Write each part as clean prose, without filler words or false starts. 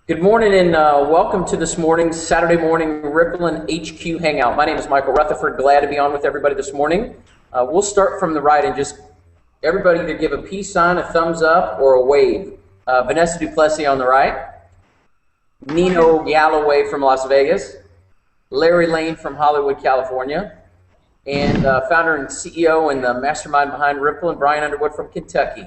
Good morning and welcome to this morning's Saturday morning Rippln HQ Hangout. My name is Michael Rutherford. Glad to be on with everybody this morning. We'll start from the right and just everybody either give a peace sign, a thumbs up, or a wave. Vanessa Duplessis on the right, Nino Galloway from Las Vegas, Larry Lane from Hollywood, California, and founder and CEO and the mastermind behind Rippln, Brian Underwood from Kentucky.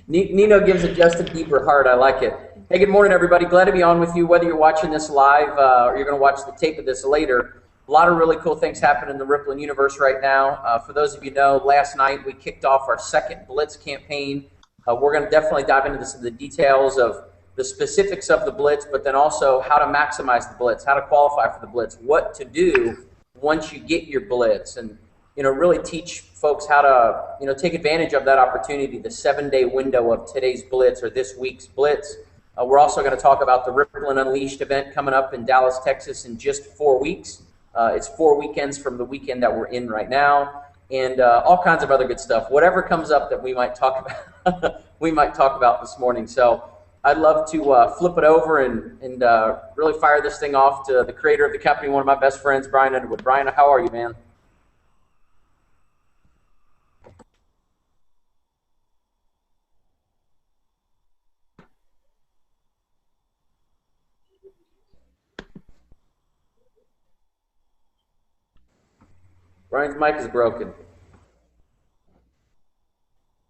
Nino gives a Justin Bieber heart. I like it. Hey, good morning, everybody. Glad to be on with you, whether you're watching this live or you're going to watch the tape of this later. A lot of really cool things happen in the Rippln universe right now. For those of you who know, last night we kicked off our second Blitz campaign. We're going to definitely dive into the details of the specifics of the Blitz, but then also how to maximize the Blitz, how to qualify for the Blitz, what to do once you get your Blitz, and really teach folks how to, take advantage of that opportunity, the 7-day window of today's Blitz or this week's Blitz. We're also going to talk about the Rippln Unleashed event coming up in Dallas, Texas in just 4 weeks. It's 4 weekends from the weekend that we're in right now, and all kinds of other good stuff. Whatever comes up that we might talk about, we might talk about this morning. So I'd love to flip it over and really fire this thing off to the creator of the company, one of my best friends, Brian Underwood. Brian, how are you, man? Brian's mic is broken.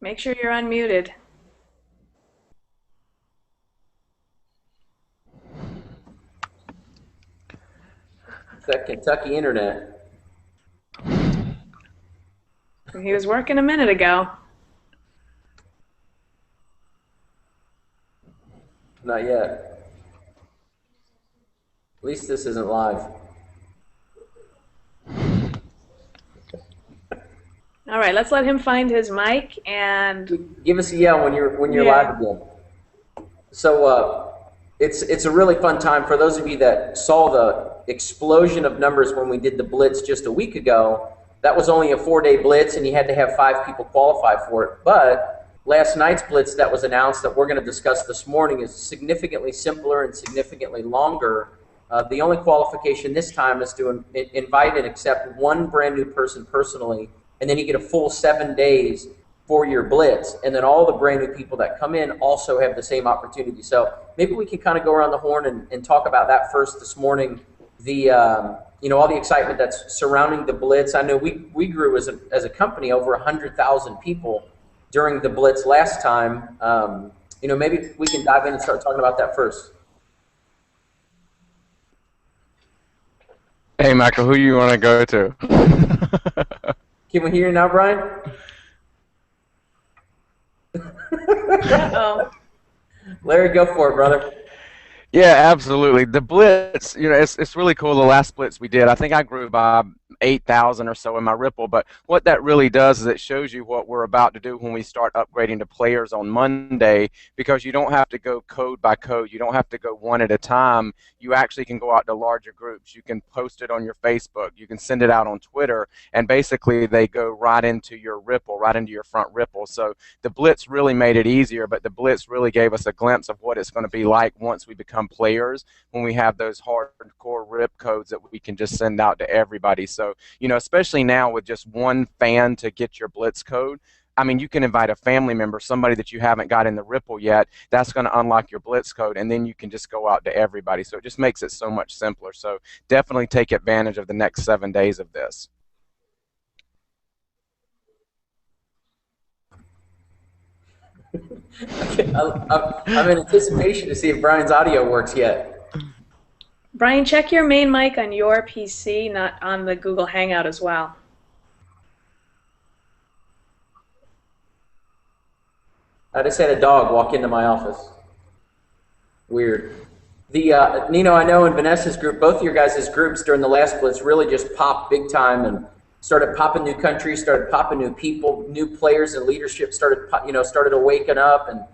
Make sure you're unmuted. It's that Kentucky internet. He was working a minute ago. Not yet. At least this isn't live. All right, let's let him find his mic and give us a yell when you're live again. So it's a really fun time for those of you that saw the explosion of numbers when we did the Blitz just a week ago. That was only a 4-day Blitz, and you had to have 5 people qualify for it. But last night's Blitz that was announced that we're going to discuss this morning is significantly simpler and significantly longer. The only qualification this time is to invite and accept one brand new person personally, and then you get a full 7 days for your Blitz, and then all the brand new people that come in also have the same opportunity. So maybe we can kind of go around the horn and talk about that first this morning. The all the excitement that's surrounding the Blitz. I know we grew as a company over 100,000 people during the Blitz last time. Maybe we can dive in and start talking about that first. Hey, Michael, who you want to go to? Can we hear you now, Brian? Uh-oh. Larry, go for it, brother. Yeah, absolutely. The Blitz, it's really cool. The last Blitz we did, I think I grew by 8,000 or so in my Ripple, but what that really does is it shows you what we're about to do when we start upgrading to players on Monday, because you don't have to go code by code. You don't have to go one at a time. You actually can go out to larger groups. You can post it on your Facebook. You can send it out on Twitter, and basically they go right into your Ripple, right into your front Ripple. So the Blitz really made it easier, but the Blitz really gave us a glimpse of what it's going to be like once we become players, when we have those hardcore rip codes that we can just send out to everybody. So, especially now with just one fan to get your Blitz code, I mean, you can invite a family member, somebody that you haven't got in the Ripple yet, that's going to unlock your Blitz code, and then you can just go out to everybody. So it just makes it so much simpler. So definitely take advantage of the next 7 days of this. I'm in anticipation to see if Brian's audio works yet. Brian, check your main mic on your PC, not on the Google Hangout as well. I just had a dog walk into my office. Weird. Nino, I know in Vanessa's group, both of your guys' groups during the last Blitz really just popped big time and started popping new countries, started popping new people, new players and leadership started to waken up. And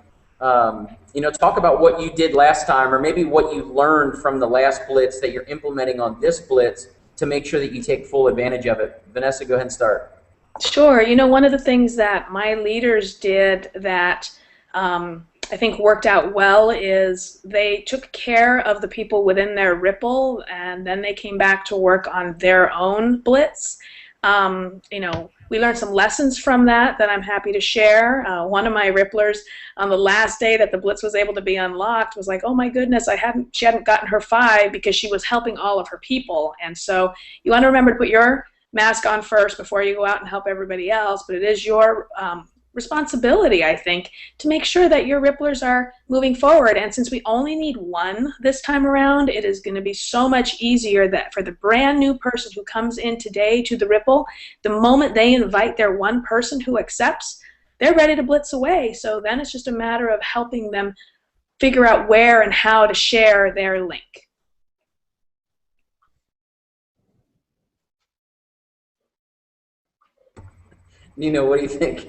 talk about what you did last time, or maybe what you learned from the last Blitz that you're implementing on this Blitz to make sure that you take full advantage of it. Vanessa, go ahead and start. Sure. One of the things that my leaders did that I think worked out well is they took care of the people within their Ripple, and then they came back to work on their own Blitz. You know, we learned some lessons from that I'm happy to share. One of my Ripplers on the last day that the Blitz was able to be unlocked was like, oh my goodness, she hadn't gotten her 5 because she was helping all of her people. And so you want to remember to put your mask on first before you go out and help everybody else, but it is your responsibility, I think, to make sure that your Ripplers are moving forward. And since we only need 1 this time around, it is going to be so much easier that for the brand new person who comes in today to the Ripple, the moment they invite their 1 person who accepts, they're ready to blitz away. So then it's just a matter of helping them figure out where and how to share their link. Nino, what do you think?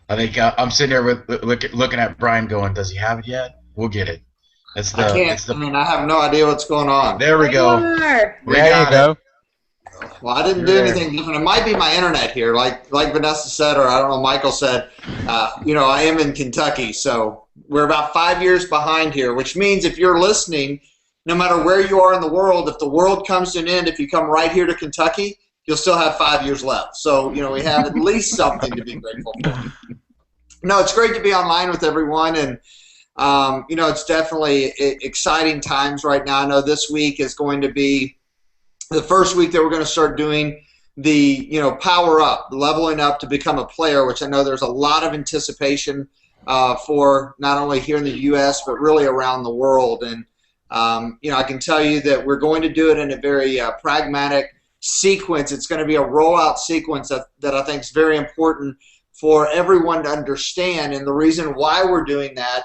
I think I'm sitting there with looking at Brian going, does he have it yet? We'll get it. That's the, I can't. I mean, I have no idea what's going on. There we go. There you go. Well, I didn't do anything different. It might be my internet here, like Vanessa said, or I don't know, Michael said. You know, I am in Kentucky, so we're about 5 years behind here, which means if you're listening, no matter where you are in the world, if the world comes to an end, if you come right here to Kentucky, you'll still have 5 years left. So, you know, we have at least something to be grateful for. No, it's great to be online with everyone, and you know, it's definitely exciting times right now. I know this week is going to be the first week that we're going to start doing the, you know, power up, leveling up to become a player, which I know there's a lot of anticipation for, not only here in the U.S., but really around the world. And, you know, I can tell you that we're going to do it in a very pragmatic sequence. It's going to be a rollout sequence that I think is very important for everyone to understand. And the reason why we're doing that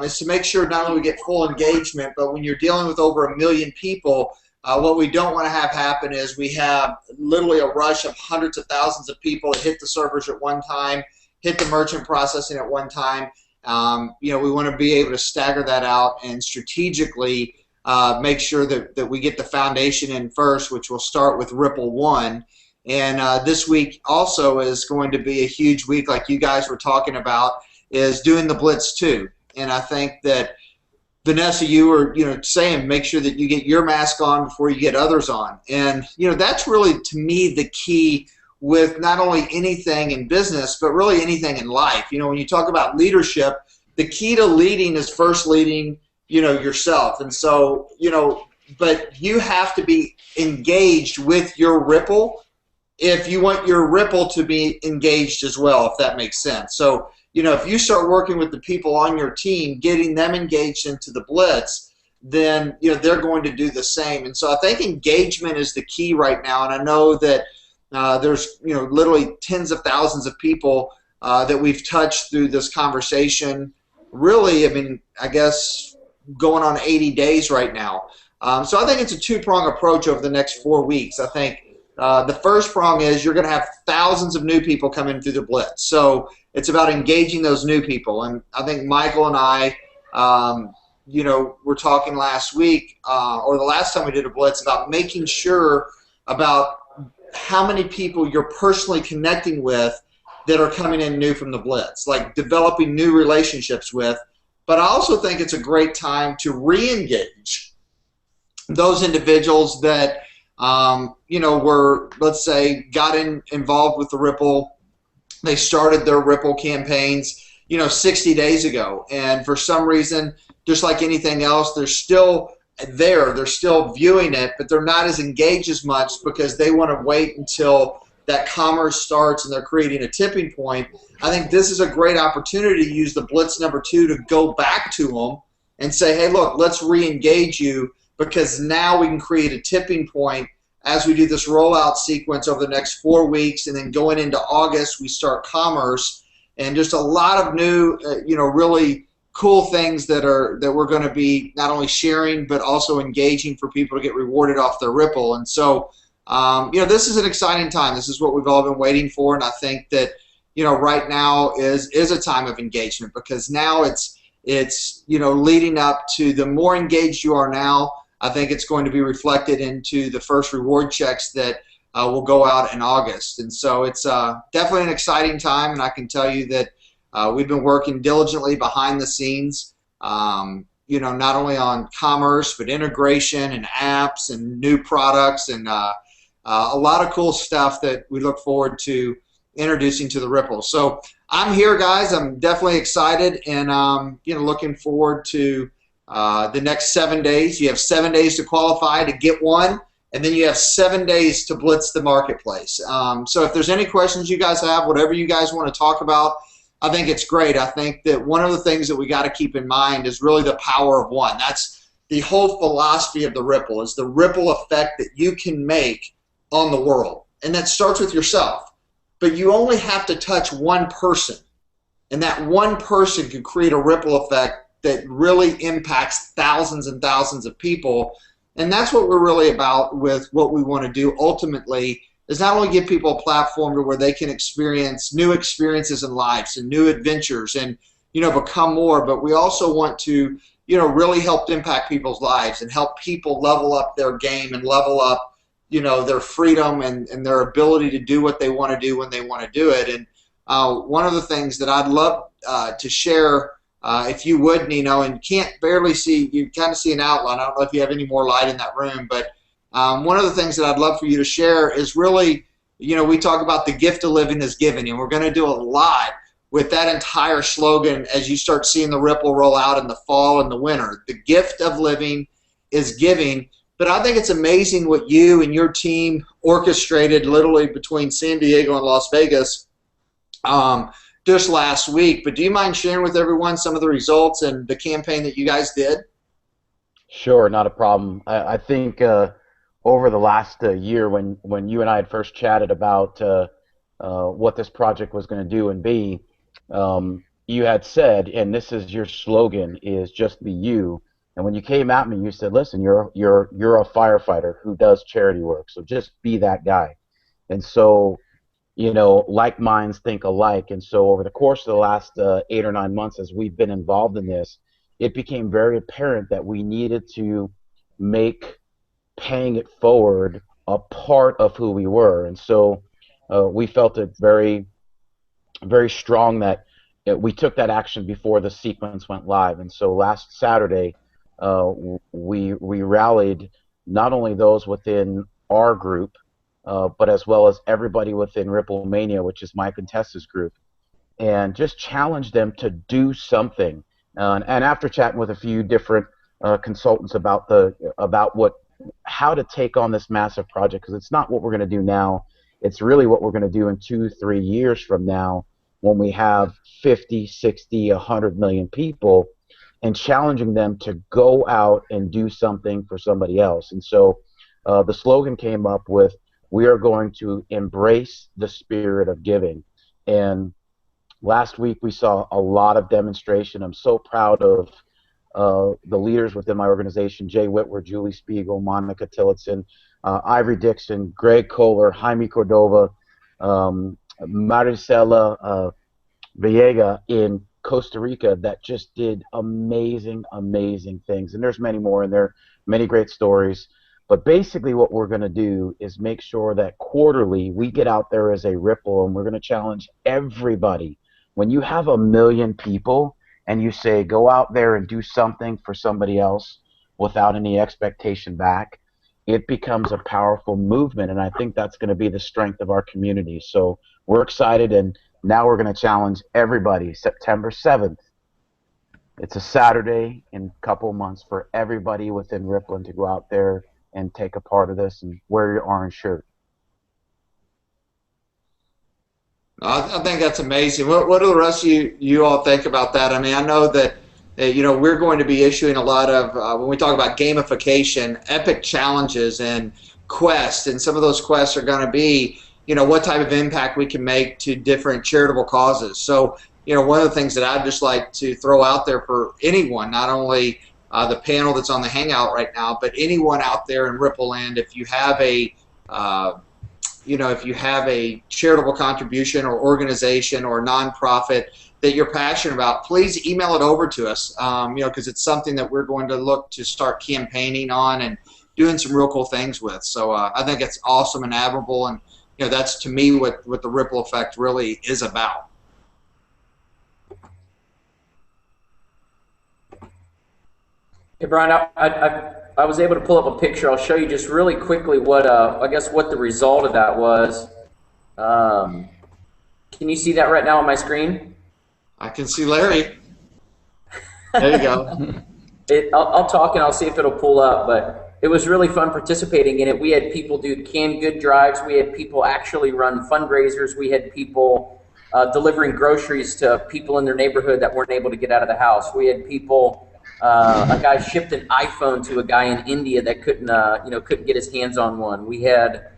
is to make sure not only we get full engagement, but when you're dealing with over 1 million people, what we don't want to have happen is we have literally a rush of hundreds of thousands of people that hit the servers at one time, hit the merchant processing at one time. You know, we want to be able to stagger that out and strategically make sure that we get the foundation in first, which will start with Ripple 1. And this week also is going to be a huge week, like you guys were talking about, is doing the Blitz 2. And I think that, Vanessa, you were, you know, saying make sure that you get your mask on before you get others on. And, you know, that's really, to me, the key with not only anything in business, but really anything in life. You know, when you talk about leadership, the key to leading is first leading, you know, yourself. And so, you know, but you have to be engaged with your Ripple if you want your Ripple to be engaged as well, if that makes sense. So, you know, if you start working with the people on your team, getting them engaged into the Blitz, then, you know, they're going to do the same. And so I think engagement is the key right now. And I know that there's, you know, literally tens of thousands of people that we've touched through this conversation. Really, I mean, I guess going on 80 days right now. So I think it's a two-prong approach over the next 4 weeks. I think the first prong is you're going to have thousands of new people come in through the Blitz. So it's about engaging those new people. And I think Michael and I, you know, were talking last week or the last time we did a Blitz about making sure about how many people you're personally connecting with that are coming in new from the Blitz, like developing new relationships with. But I also think it's a great time to re-engage those individuals that, you know, were, let's say, got involved with the Ripple. They started their Ripple campaigns, you know, 60 days ago. And for some reason, just like anything else, they're still there. They're still viewing it, but they're not as engaged as much because they want to wait until that commerce starts and they're creating a tipping point. I think this is a great opportunity to use the Blitz number 2 to go back to them and say, hey, look, let's re-engage you, because now we can create a tipping point as we do this rollout sequence over the next 4 weeks, and then going into August, we start commerce, and just a lot of new, you know, really cool things that we're going to be not only sharing but also engaging for people to get rewarded off their Ripple. And so, you know, this is an exciting time. This is what we've all been waiting for, and I think that, you know, right now is a time of engagement, because now it's you know, leading up to, the more engaged you are now, I think it's going to be reflected into the first reward checks that will go out in August. And so it's definitely an exciting time, and I can tell you that We've been working diligently behind the scenes, you know, not only on commerce, but integration and apps and new products and a lot of cool stuff that we look forward to introducing to the Ripple. So I'm here, guys. I'm definitely excited and, you know, looking forward to the next 7 days. You have 7 days to qualify to get one, and then you have 7 days to blitz the marketplace. So if there's any questions you guys have, whatever you guys want to talk about, I think it's great. I think that one of the things that we got to keep in mind is really the power of one. That's the whole philosophy of the Ripple, is the ripple effect that you can make on the world. And that starts with yourself. But you only have to touch one person. And that one person can create a ripple effect that really impacts thousands and thousands of people. And that's what we're really about with what we want to do ultimately, is not only give people a platform to where they can experience new experiences in lives and new adventures and, you know, become more, but we also want to, you know, really help impact people's lives and help people level up their game and level up, you know, their freedom and their ability to do what they want to do when they want to do it. And one of the things that I'd love to share, if you would, Nino, and can't barely see, you kind of see an outline. I don't know if you have any more light in that room, but one of the things that I'd love for you to share is really, you know, we talk about the gift of living is giving, and we're going to do a lot with that entire slogan as you start seeing the Ripple roll out in the fall and the winter. The gift of living is giving. But I think it's amazing what you and your team orchestrated literally between San Diego and Las Vegas just last week. But do you mind sharing with everyone some of the results and the campaign that you guys did? Sure, not a problem. I think over the last year, when you and I had first chatted about what this project was going to do and be, you had said, and this is your slogan, is just be you. And when you came at me, you said, listen, you're a firefighter who does charity work, so just be that guy. And so, you know, like minds think alike. And so over the course of the last 8 or 9 months as we've been involved in this, it became very apparent that we needed to make paying it forward a part of who we were. And so we felt it very, very strong that we took that action before the sequence went live. And so last Saturday, we rallied not only those within our group, but as well as everybody within Ripple Mania, which is Mike and Tessa's group, and just challenged them to do something. And after chatting with a few different consultants about how to take on this massive project, because it's not what we're going to do now, it's really what we're going to do in 2-3 years from now when we have 50, 60, 100 million people, and challenging them to go out and do something for somebody else. And so the slogan came up with, we are going to embrace the spirit of giving. And last week we saw a lot of demonstration. I'm so proud of the leaders within my organization, Jay Whitwer, Julie Spiegel, Monica Tillotson, Ivory Dixon, Greg Kohler, Jaime Cordova, Maricela Villegas in Costa Rica, that just did amazing, amazing things. And there's many more, and there are many great stories. But basically what we're going to do is make sure that quarterly we get out there as a Ripple, and we're going to challenge everybody. When you have 1 million people and you say, go out there and do something for somebody else without any expectation back, it becomes a powerful movement. And I think that's going to be the strength of our community. So we're excited, and now we're going to challenge everybody September 7th. It's a Saturday in a couple months for everybody within Rippln to go out there and take a part of this and wear your orange shirt. I think that's amazing. What do the rest of you all think about that? I mean, I know that you know, we're going to be issuing a lot of, when we talk about gamification, epic challenges and quests, and some of those quests are going to be, you know, what type of impact we can make to different charitable causes. So, you know, one of the things that I'd just like to throw out there for anyone, not only the panel that's on the Hangout right now, but anyone out there in Ripple land, if you have a you know, if you have a charitable contribution or organization or nonprofit that you're passionate about, please email it over to us, you know, because it's something that we're going to look to start campaigning on and doing some real cool things with. So I think it's awesome and admirable, and you know, that's to me what the Ripple effect really is about. Hey, Brian, I was able to pull up a picture. I'll show you just really quickly what I guess what the result of that was. Can you see that right now on my screen? I can see Larry. There you go. I'll talk and I'll see if it'll pull up, but it was really fun participating in it. We had people do canned good drives. We had people actually run fundraisers. We had people delivering groceries to people in their neighborhood that weren't able to get out of the house. We had people, a guy shipped an iPhone to a guy in India that couldn't get his hands on one. We had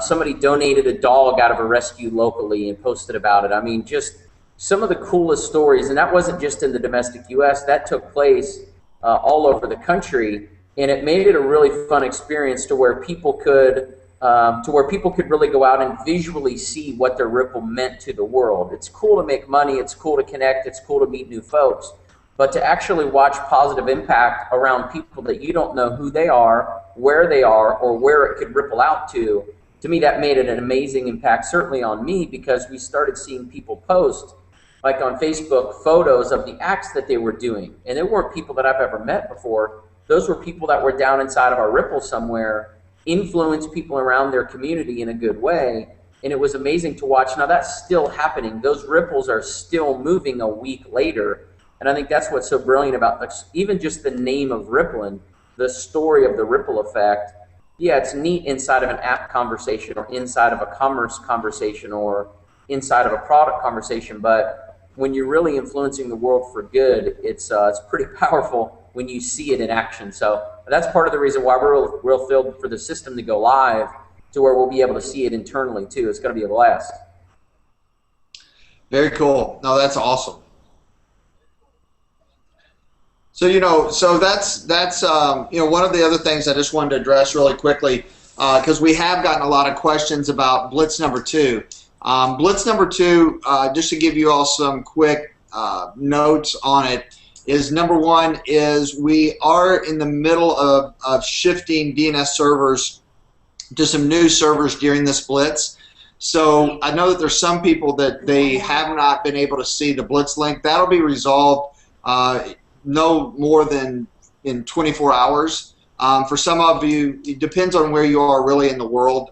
somebody donated a dog out of a rescue locally and posted about it. I mean, just some of the coolest stories, and that wasn't just in the domestic U.S. That took place all over the country, and it made it a really fun experience to where people could really go out and visually see what their Ripple meant to the world. It's cool to make money. It's cool to connect. It's cool to meet new folks. But to actually watch positive impact around people that you don't know who they are, where they are, or where it could ripple out to me, that made it an amazing impact, certainly on me, because we started seeing people post, like on Facebook, photos of the acts that they were doing. And they weren't people that I've ever met before. Those were people that were down inside of our Ripple somewhere, influenced people around their community in a good way. And it was amazing to watch. Now that's still happening. Those ripples are still moving a week later. And I think that's what's so brilliant about this. Even just the name of Rippln, the story of the ripple effect. Yeah, it's neat inside of an app conversation or inside of a commerce conversation or inside of a product conversation, but when you're really influencing the world for good, it's pretty powerful when you see it in action. So that's part of the reason why we're real thrilled for the system to go live, to where we'll be able to see it internally too. It's going to be a blast. Very cool. No, that's awesome. So that's one of the other things I just wanted to address really quickly, because we have gotten a lot of questions about Blitz number 2. Blitz number 2, just to give you all some quick notes on it, is number 1 is we are in the middle of shifting DNS servers to some new servers during this Blitz. So I know that there's some people that they have not been able to see the Blitz link. That'll be resolved no more than in 24 hours. For some of you, it depends on where you are really in the world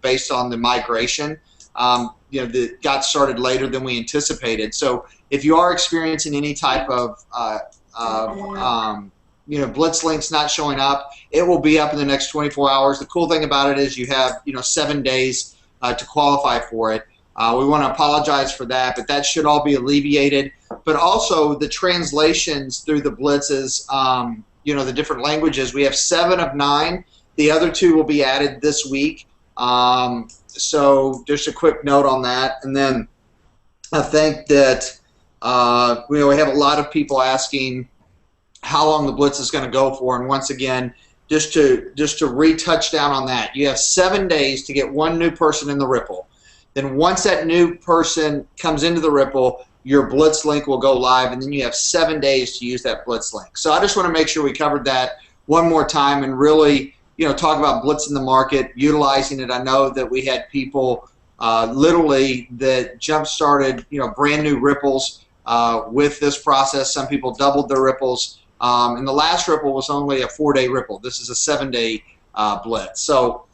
based on the migration. That got started later than we anticipated. So if you are experiencing any type of Blitz links not showing up, it will be up in the next 24 hours. The cool thing about it is you have 7 days to qualify for it. We want to apologize for that, but that should all be alleviated. But also the translations through the Blitzes, the different languages. We have 7 of 9. The other 2 will be added this week. So just a quick note on that. And then I think that we have a lot of people asking how long the Blitz is going to go for. And once again, just to retouch down on that, you have 7 days to get 1 new person in the Ripple. Then once that new person comes into the Ripple, your Blitz link will go live, and then you have 7 days to use that Blitz link. So I just want to make sure we covered that one more time and really talk about Blitz in the market, utilizing it. I know that we had people literally that jump-started brand new Ripples with this process. Some people doubled their Ripples. And the last Ripple was only a 4-day Ripple. This is a 7-day Blitz. So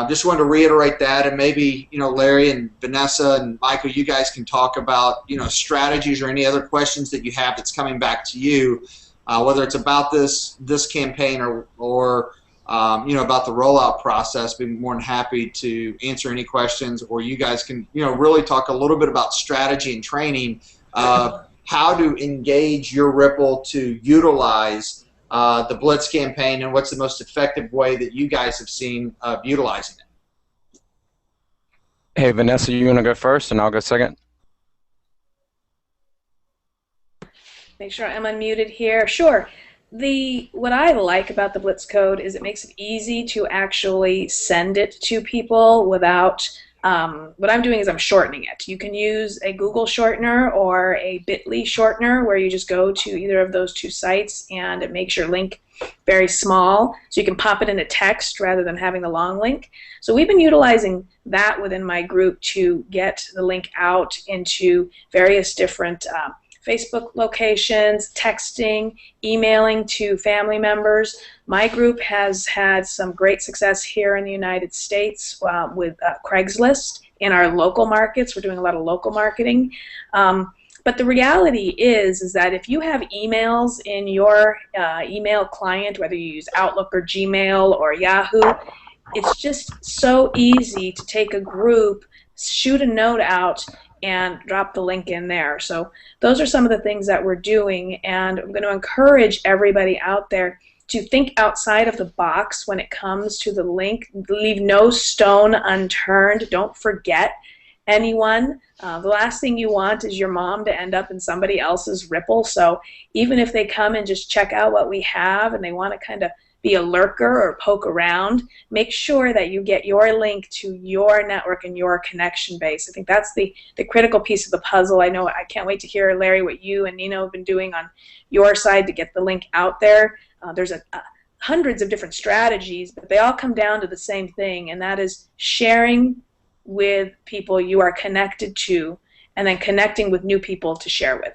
just wanted to reiterate that, and maybe Larry and Vanessa and Michael, you guys can talk about strategies or any other questions that you have that's coming back to you, whether it's about this campaign or about the rollout process. Be more than happy to answer any questions, or you guys can really talk a little bit about strategy and training, how to engage your Ripple to utilize the Blitz campaign, and what's the most effective way that you guys have seen of utilizing it. Hey, Vanessa, you want to go first, and I'll go second? Make sure I'm unmuted here. Sure. What I like about the Blitz code is it makes it easy to actually send it to people without what I'm doing is I'm shortening it. You can use a Google shortener or a Bitly shortener, where you just go to either of those 2 sites and it makes your link very small, so you can pop it into text rather than having the long link. So we've been utilizing that within my group to get the link out into various different Facebook locations, texting, emailing to family members. My group has had some great success here in the United States with Craigslist in our local markets. We're doing a lot of local marketing. But the reality is that if you have emails in your email client, whether you use Outlook or Gmail or Yahoo, it's just so easy to take a group, shoot a note out, and drop the link in there. So those are some of the things that we're doing, and I'm going to encourage everybody out there to think outside of the box when it comes to the link. Leave no stone unturned. Don't forget anyone. The last thing you want is your mom to end up in somebody else's Ripple. So even if they come and just check out what we have and they want to kind of be a lurker or poke around, make sure that you get your link to your network and your connection base. I think that's the critical piece of the puzzle. I know I can't wait to hear, Larry, what you and Nino have been doing on your side to get the link out there. There's hundreds of different strategies, but they all come down to the same thing, and that is sharing with people you are connected to and then connecting with new people to share with.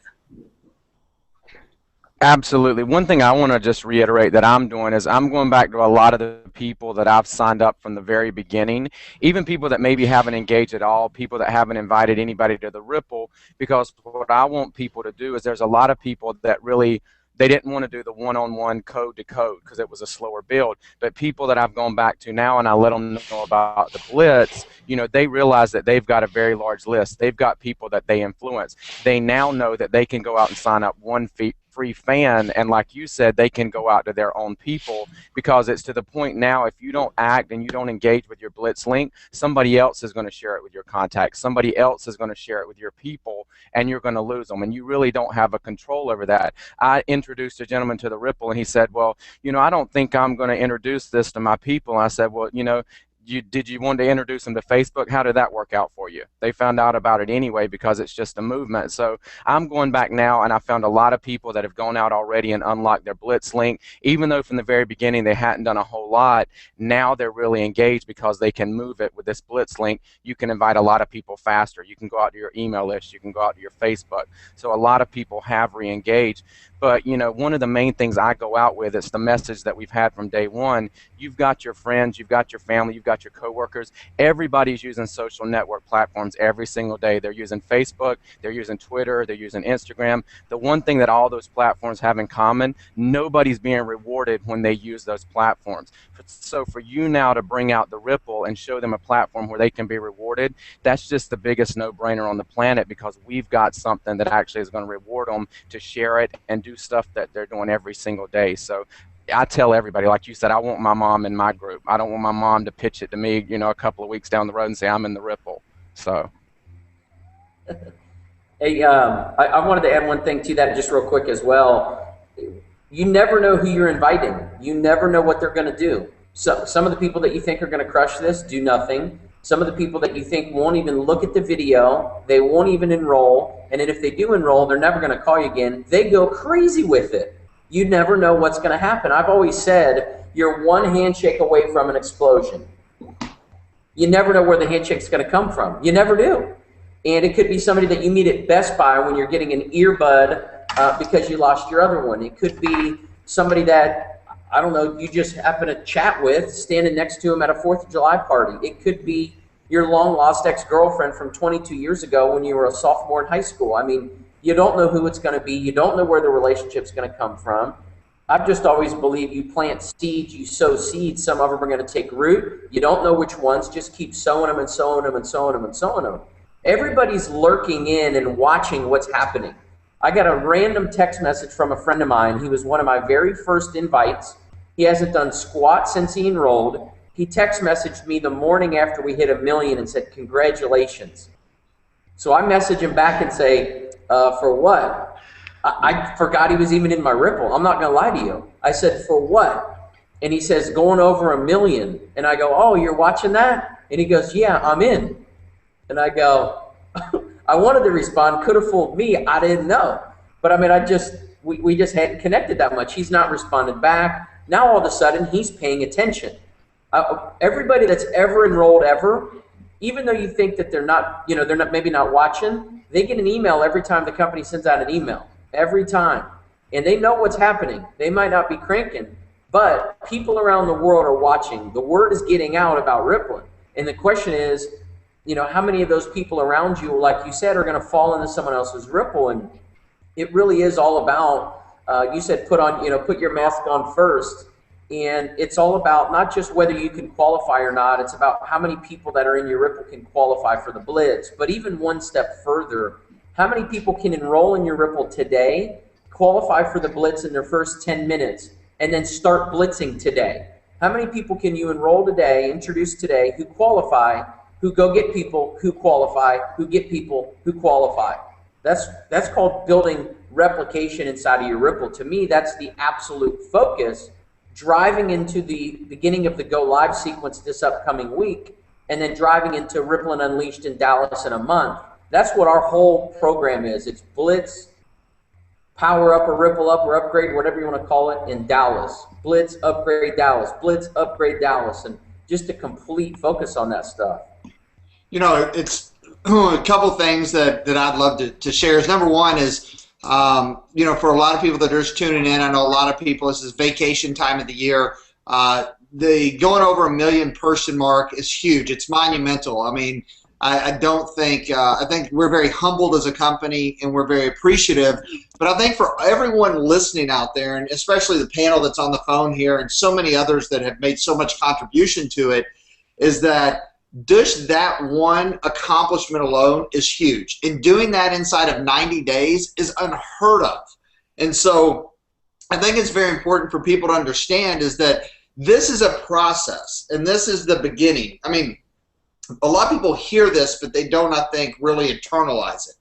Absolutely. One thing I want to just reiterate that I'm doing is I'm going back to a lot of the people that I've signed up from the very beginning, even people that maybe haven't engaged at all, people that haven't invited anybody to the Ripple, because what I want people to do is there's a lot of people that really they didn't want to do the one-on-one code to code because it was a slower build. But people that I've gone back to now and I let them know about the Blitz, you know, they realize that they've got a very large list. They've got people that they influence. They now know that they can go out and sign up one free fan, and like you said, they can go out to their own people, because it's to the point now, if you don't act and you don't engage with your Blitz link, somebody else is going to share it with your contacts, somebody else is going to share it with your people, and you're going to lose them, and you really don't have a control over that. I introduced a gentleman to the Ripple, and he said, well, you know, I don't think I'm going to introduce this to my people. And I said, well, you know, did you want to introduce them to Facebook? How did that work out for you? They found out about it anyway because it's just a movement. So I'm going back now, and I found a lot of people that have gone out already and unlocked their Blitz link. Even though from the very beginning they hadn't done a whole lot, now they're really engaged because they can move it with this Blitz link. You can invite a lot of people faster. You can go out to your email list. You can go out to your Facebook. So a lot of people have re-engaged. But, you know, one of the main things I go out with, it's the message that we've had from day one. You've got your friends, you've got your family, you've got your coworkers. Everybody's using social network platforms every single day. They're using Facebook, they're using Twitter, they're using Instagram. The one thing that all those platforms have in common, nobody's being rewarded when they use those platforms. So for you now to bring out the Ripple and show them a platform where they can be rewarded, that's just the biggest no-brainer on the planet, because we've got something that actually is going to reward them to share it and do stuff that they're doing every single day. So I tell everybody, like you said, I want my mom in my group. I don't want my mom to pitch it to me, you know, a couple of weeks down the road and say I'm in the Ripple. So. Hey, I wanted to add one thing to that just real quick as well. You never know who you're inviting. You never know what they're going to do. So some of the people that you think are going to crush this do nothing. Some of the people that you think won't even look at the video, they won't even enroll, and then if they do enroll, they're never going to call you again. They go crazy with it. You never know what's going to happen. I've always said you're one handshake away from an explosion. You never know where the handshake's going to come from. You never do. And it could be somebody that you meet at Best Buy when you're getting an earbud because you lost your other one. It could be somebody that, I don't know, you just happen to chat with, standing next to him at a 4th of July party. It could be your long-lost ex-girlfriend from 22 years ago when you were a sophomore in high school. I mean, you don't know who it's going to be. You don't know where the relationship's going to come from. I've just always believed you plant seeds, you sow seeds. Some of them are going to take root. You don't know which ones. Just keep sowing them and sowing them and sowing them and sowing them. Everybody's lurking in and watching what's happening. I got a random text message from a friend of mine. He was one of my very first invites. He hasn't done squat since he enrolled. He text messaged me the morning after we hit 1 million and said, congratulations. So I message him back and say, for what? I forgot he was even in my Ripple. I'm not going to lie to you. I said, for what? And he says, going over 1 million. And I go, oh, you're watching that? And he goes, yeah, I'm in. And I go, I wanted to respond, could have fooled me, I didn't know. But I mean, we just hadn't connected that much. He's not responded back. Now all of a sudden, he's paying attention. Everybody that's ever enrolled ever, even though you think that they're not, they're not maybe not watching, they get an email every time the company sends out an email, every time. And they know what's happening. They might not be cranking, but people around the world are watching. The word is getting out about Rippln. And the question is, how many of those people around you, like you said, are going to fall into someone else's Ripple? And it really is all about, you said put your mask on first. And it's all about not just whether you can qualify or not. It's about how many people that are in your Ripple can qualify for the Blitz. But even one step further, how many people can enroll in your Ripple today, qualify for the Blitz in their first 10 minutes, and then start blitzing today? How many people can you enroll today, introduce today, who qualify, who go get people who qualify, who get people who qualify? That's called building replication inside of your Ripple. To me, that's the absolute focus, driving into the beginning of the go live sequence this upcoming week, and then driving into Rippln Unleashed in Dallas in a month. That's what our whole program is. It's Blitz, Power Up or Ripple Up or Upgrade, whatever you want to call it, in Dallas. Blitz, Upgrade, Dallas. Blitz, Upgrade, Dallas. And just a complete focus on that stuff. It's a couple things that I'd love to share. Number one is, for a lot of people that are just tuning in, I know a lot of people, this is vacation time of the year. The going over 1 million person mark is huge. It's monumental. I mean, I don't think, I think we're very humbled as a company and we're very appreciative. But I think for everyone listening out there, and especially the panel that's on the phone here and so many others that have made so much contribution to it, is that just that one accomplishment alone is huge. And doing that inside of 90 days is unheard of. And so I think it's very important for people to understand is that this is a process and this is the beginning. I mean, a lot of people hear this, but they don't, I think, really internalize it,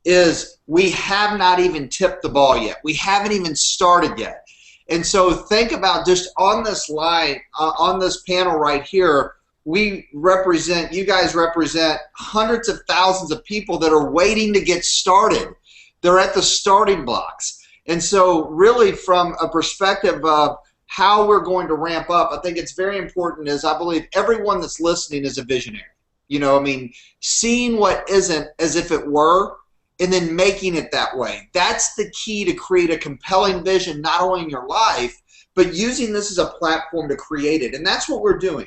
is we have not even tipped the ball yet. We haven't even started yet. And so think about just on this line, on this panel right here, you guys represent hundreds of thousands of people that are waiting to get started. They're at the starting blocks. And so really from a perspective of how we're going to ramp up, I think it's very important is I believe everyone that's listening is a visionary. Seeing what isn't as if it were and then making it that way. That's the key to create a compelling vision, not only in your life, but using this as a platform to create it. And that's what we're doing.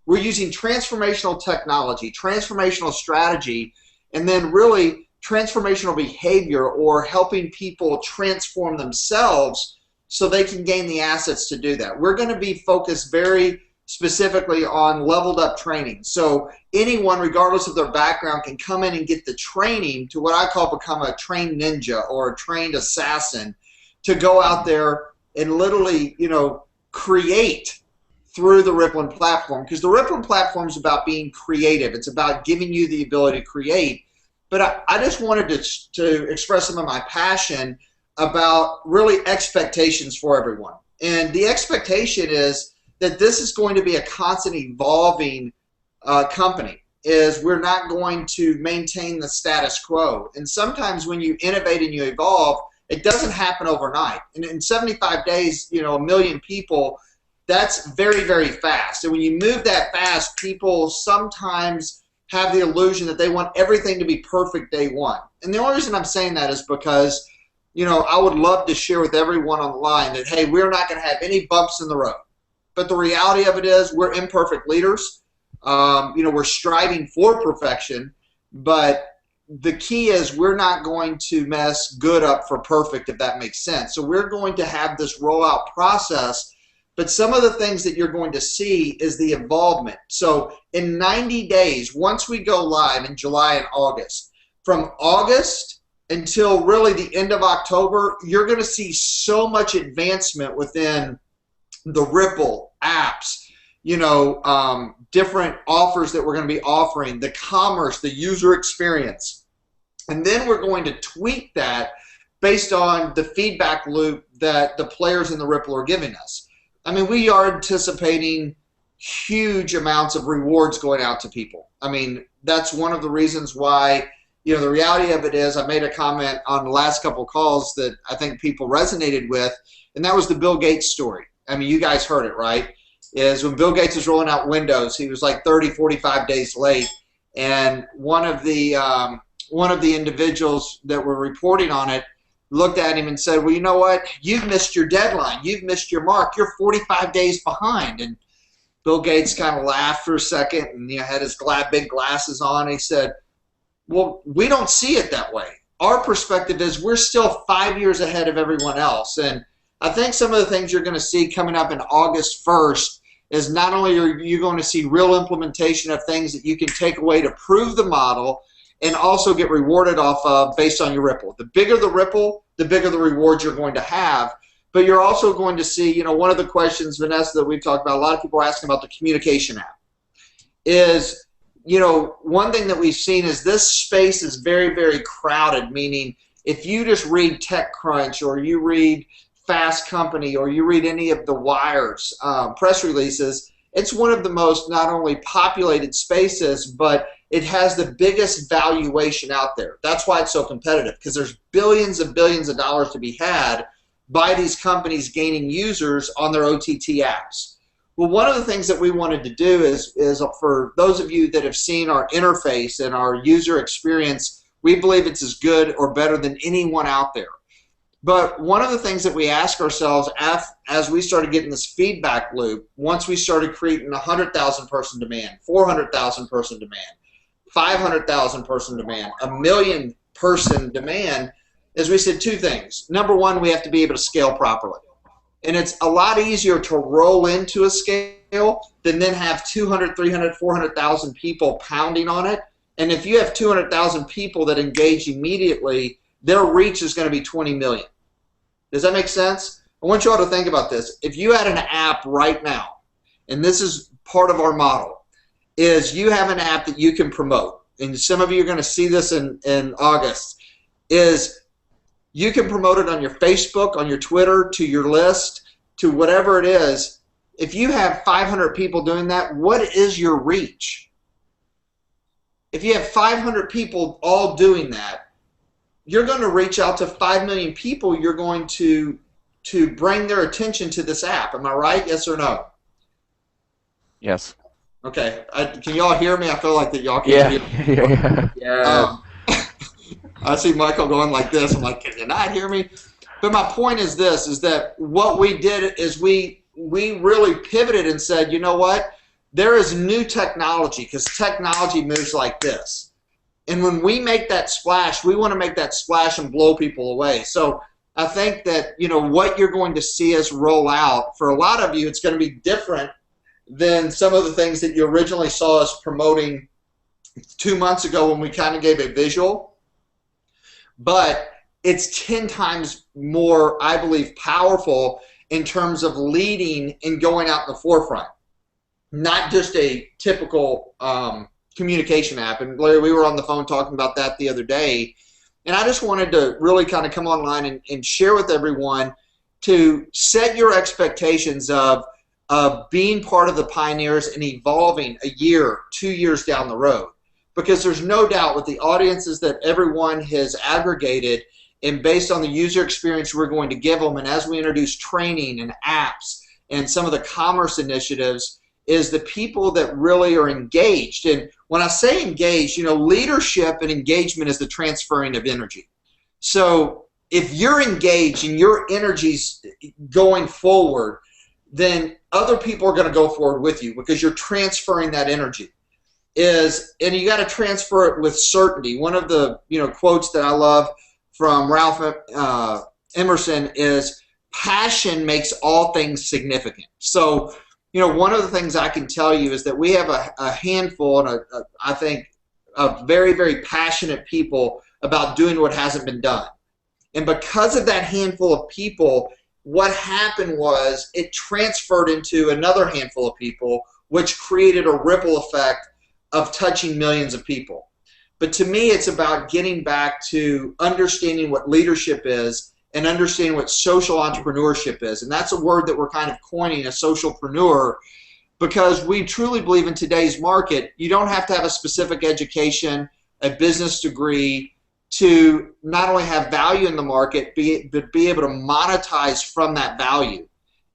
We're using transformational technology, transformational strategy, and then really transformational behavior or helping people transform themselves so they can gain the assets to do that. We're going to be focused very specifically on leveled up training. So anyone, regardless of their background, can come in and get the training to what I call become a trained ninja or a trained assassin to go out there and literally, create through the Rippln platform, because the Rippln platform is about being creative. It's about giving you the ability to create. But I just wanted to express some of my passion about really expectations for everyone. And the expectation is that this is going to be a constant evolving company. Is we're not going to maintain the status quo. And sometimes when you innovate and you evolve, it doesn't happen overnight. And in 75 days, 1 million people, that's very, very fast. And when you move that fast, people sometimes have the illusion that they want everything to be perfect day one. And the only reason I'm saying that is because, I would love to share with everyone on the line that, hey, we're not going to have any bumps in the road. But the reality of it is we're imperfect leaders. We're striving for perfection. But the key is we're not going to mess good up for perfect, if that makes sense. So we're going to have this rollout process. But some of the things that you're going to see is the involvement. So in 90 days, once we go live in July and August, from August until really the end of October, you're going to see so much advancement within the Ripple apps, different offers that we're going to be offering, the commerce, the user experience. And then we're going to tweak that based on the feedback loop that the players in the Ripple are giving us. I mean, we are anticipating huge amounts of rewards going out to people. I mean, that's one of the reasons why, the reality of it is I made a comment on the last couple of calls that I think people resonated with, and that was the Bill Gates story. I mean, you guys heard it, right? Is when Bill Gates was rolling out Windows, he was like 30, 45 days late. and one of the individuals that were reporting on it looked at him and said, well, you know what? You've missed your deadline. You've missed your mark. You're 45 days behind. And Bill Gates kind of laughed for a second and had his big glasses on. He said, well, we don't see it that way. Our perspective is we're still 5 years ahead of everyone else. And I think some of the things you're going to see coming up in August 1st is not only are you going to see real implementation of things that you can take away to prove the model and also get rewarded off of based on your Ripple. The bigger the Ripple, the bigger the rewards you're going to have. But you're also going to see, one of the questions, Vanessa, that we've talked about, a lot of people are asking about the communication app, is, one thing that we've seen is this space is very, very crowded, meaning if you just read TechCrunch or you read Fast Company or you read any of the Wire's press releases, it's one of the most not only populated spaces, but it has the biggest valuation out there. That's why it's so competitive, because there's billions and billions of dollars to be had by these companies gaining users on their OTT apps. Well, one of the things that we wanted to do is for those of you that have seen our interface and our user experience, we believe it's as good or better than anyone out there. But one of the things that we ask ourselves as we started getting this feedback loop, once we started creating 100,000 person demand, 400,000 person demand, 500,000 person demand, 1 million person demand, is we said two things. Number one, we have to be able to scale properly. And it's a lot easier to roll into a scale than then have 200, 300, 400,000 people pounding on it. And if you have 200,000 people that engage immediately, their reach is going to be 20 million. Does that make sense? I want you all to think about this. If you had an app right now, and this is part of our model, is you have an app that you can promote, and some of you are going to see this in August, is you can promote it on your Facebook, on your Twitter, to your list, to whatever it is. If you have 500 people doing that, what is your reach? If you have 500 people all doing that, you're going to reach out to 5 million people. You're going to bring their attention to this app. Am I right? Yes or no? Yes. Okay. Can y'all hear me? I feel like that y'all can hear me. Yeah. I see Michael going like this. I'm like, can you not hear me? But my point is this, is that what we did is we really pivoted and said, you know what? There is new technology, because technology moves like this. And when we make that splash, we want to make that splash and blow people away. So I think that, what you're going to see us roll out, for a lot of you, it's going to be different than some of the things that you originally saw us promoting 2 months ago when we kind of gave a visual. But it's 10 times more, I believe, powerful in terms of leading and going out in the forefront. Not just a typical communication app. And Larry, we were on the phone talking about that the other day. And I just wanted to really kind of come online and share with everyone to set your expectations of being part of the pioneers and evolving a year, 2 years down the road. Because there's no doubt with the audiences that everyone has aggregated, and based on the user experience we're going to give them, and as we introduce training and apps and some of the commerce initiatives, is the people that really are engaged. And when I say engaged, leadership and engagement is the transferring of energy. So if you're engaged and your energy's going forward, then other people are going to go forward with you because you're transferring that energy. And you got to transfer it with certainty. One of the quotes that I love from Ralph Emerson is, passion makes all things significant. So one of the things I can tell you is that we have a handful, and I think of very, very passionate people about doing what hasn't been done. And because of that handful of people, what happened was it transferred into another handful of people, which created a ripple effect of touching millions of people. But to me, it's about getting back to understanding what leadership is and understanding what social entrepreneurship is. And that's a word that we're kind of coining, a socialpreneur, because we truly believe in today's market, you don't have to have a specific education, a business degree, to not only have value in the market, but be able to monetize from that value.